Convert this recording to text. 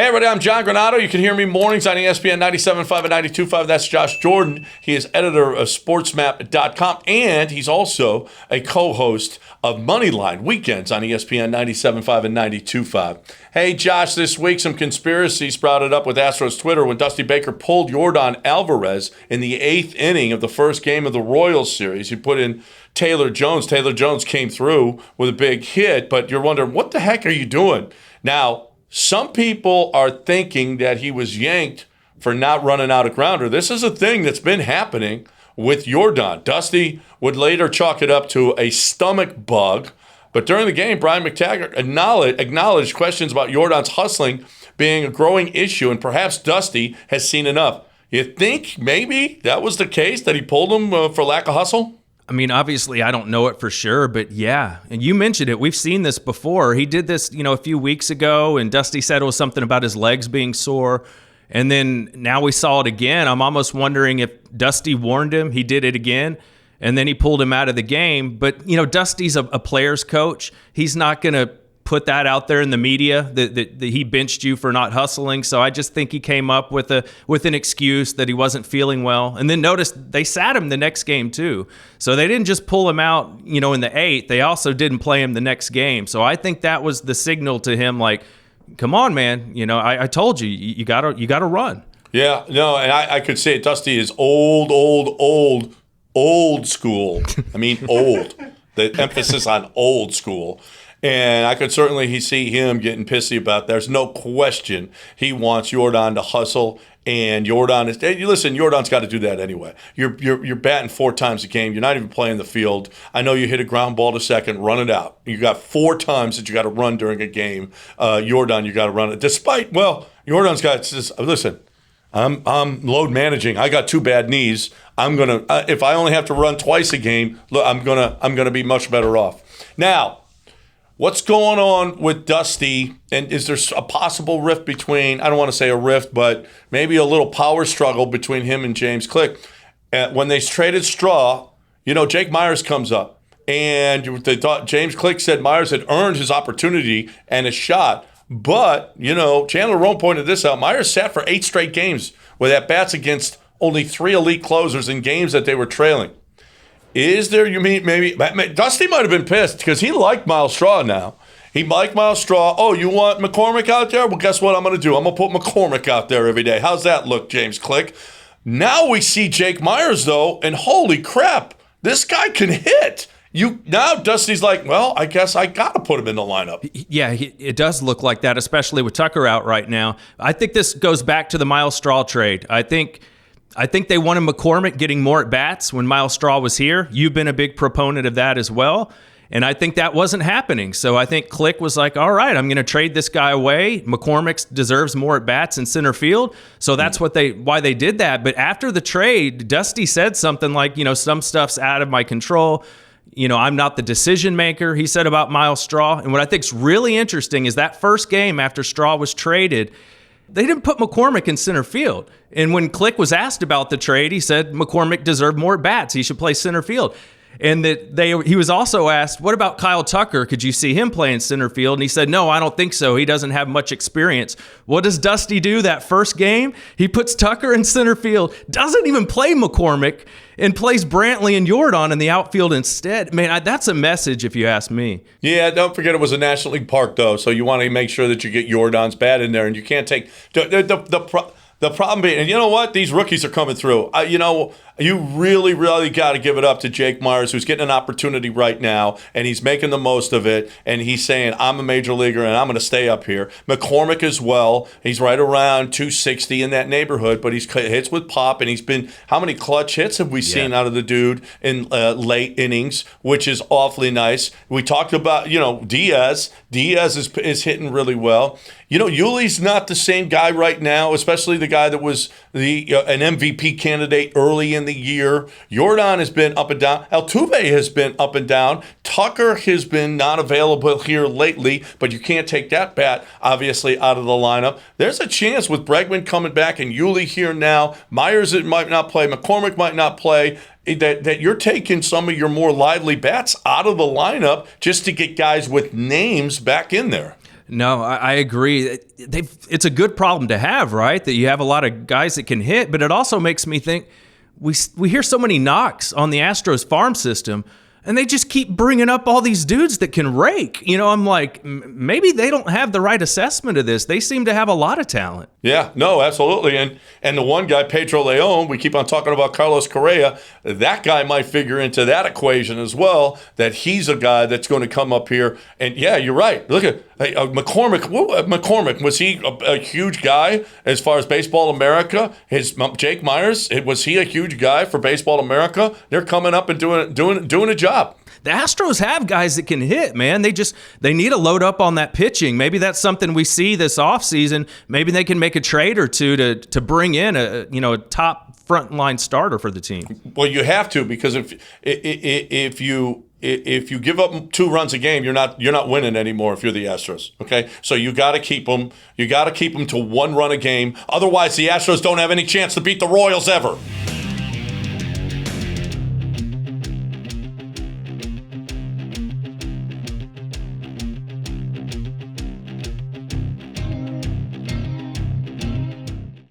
Hey everybody, I'm John Granato. You can hear me mornings on ESPN 97.5 and 92.5. That's Josh Jordan. He is editor of sportsmap.com, and he's also a co-host of Moneyline Weekends on ESPN 97.5 and 92.5. Hey Josh, this week some conspiracy sprouted up with Astros Twitter when Dusty Baker pulled Yordan Alvarez in the 8th inning of the first game of the Royals series. He put in Taylor Jones. Taylor Jones came through with a big hit, but you're wondering, what the heck are you doing? Now, some people are thinking that he was yanked for not running out a grounder. This is a thing that's been happening with Yordan. Dusty would later chalk it up to a stomach bug. But during the game, Brian McTaggart acknowledged questions about Yordan's hustling being a growing issue, and perhaps Dusty has seen enough. You think maybe that was the case, that he pulled him for lack of hustle? I mean, obviously, I don't know it for sure, but yeah. And you mentioned it. We've seen this before. He did this, a few weeks ago, and Dusty said it was something about his legs being sore. And then now we saw it again. I'm almost wondering if Dusty warned him. He did it again, and then he pulled him out of the game. But, Dusty's a player's coach. He's not going to put that out there in the media that he benched you for not hustling. So I just think he came up with an excuse that he wasn't feeling well. And then notice they sat him the next game too. So they didn't just pull him out, in the 8th. They also didn't play him the next game. So I think that was the signal to him, like, come on, man. I told you, you gotta run. Yeah, no, and I could say it. Dusty is old school. I mean, old. The emphasis on old school. And I could certainly see him getting pissy about that. There's no question he wants Yordan to hustle. And Yordan is, hey, listen, Yordan's got to do that anyway. You're batting 4 times a game. You're not even playing the field. I know you hit a ground ball to second, run it out. You got 4 times that you got to run during a game. Yordan, you got to run it. Yordan's got, listen, I'm load managing. I got 2 bad knees. I'm gonna if I only have to run twice a game, look, I'm gonna be much better off. Now, what's going on with Dusty, and is there a possible rift between, I don't want to say a rift, but maybe a little power struggle between him and James Click? When they traded Straw, Jake Myers comes up, and they thought James Click said Myers had earned his opportunity and a shot. But, Chandler Rome pointed this out. Myers sat for 8 straight games with at-bats against only 3 elite closers in games that they were trailing. Is there, maybe Dusty might have been pissed because he liked Miles Straw now. He liked Miles Straw. Oh, you want McCormick out there? Well, guess what I'm going to do? I'm going to put McCormick out there every day. How's that look, James Click? Now we see Jake Myers, though, and holy crap, this guy can hit. Now Dusty's like, well, I guess I got to put him in the lineup. Yeah, it does look like that, especially with Tucker out right now. I think this goes back to the Miles Straw trade. I think they wanted McCormick getting more at-bats when Miles Straw was here. You've been a big proponent of that as well. And I think that wasn't happening. So I think Click was like, all right, I'm going to trade this guy away. McCormick deserves more at-bats in center field. So that's why they did that. But after the trade, Dusty said something like, some stuff's out of my control. I'm not the decision maker, he said about Miles Straw. And what I think is really interesting is that first game after Straw was traded, they didn't put McCormick in center field. And when Click was asked about the trade, he said McCormick deserved more bats. He should play center field. And he was also asked, what about Kyle Tucker? Could you see him playing center field? And he said, no, I don't think so. He doesn't have much experience. What does Dusty do that first game? He puts Tucker in center field, doesn't even play McCormick, and plays Brantley and Yordan in the outfield instead. Man, that's a message if you ask me. Yeah, don't forget it was a National League park, though, so you want to make sure that you get Yordan's bat in there, and you can't take the problem being, and you know what? These rookies are coming through. You really, really got to give it up to Jake Myers, who's getting an opportunity right now, and he's making the most of it, and he's saying, I'm a major leaguer, and I'm going to stay up here. McCormick as well. He's right around 260 in that neighborhood, but he's hits with pop, and he's been, how many clutch hits have we seen out of the dude in late innings, which is awfully nice. We talked about, Diaz. Diaz is hitting really well. Yuli's not the same guy right now, especially the guy that was an MVP candidate early in the year. Yordan has been up and down. Altuve has been up and down. Tucker has been not available here lately, but you can't take that bat, obviously, out of the lineup. There's a chance with Bregman coming back and Yuli here now. Myers might not play. McCormick might not play. That you're taking some of your more lively bats out of the lineup just to get guys with names back in there. No, I agree. It's a good problem to have, right? That you have a lot of guys that can hit, but it also makes me think we hear so many knocks on the Astros farm system, and they just keep bringing up all these dudes that can rake. I'm like, maybe they don't have the right assessment of this. They seem to have a lot of talent. Yeah, no, absolutely. And the one guy, Pedro Leon, we keep on talking about Carlos Correa. That guy might figure into that equation as well, that he's a guy that's going to come up here. And yeah, you're right. Look at McCormick. McCormick, was he a huge guy as far as Baseball America? Jake Myers, was he a huge guy for Baseball America? They're coming up and doing a job. The Astros have guys that can hit, man. They need to load up on that pitching. Maybe that's something we see this offseason. Maybe they can make a trade or two to bring in a top frontline starter for the team. Well, you have to, because if you give up 2 runs a game, you're not winning anymore if you're the Astros. Okay, so you got to keep them. You got to keep them to 1 run a game. Otherwise, the Astros don't have any chance to beat the Royals ever.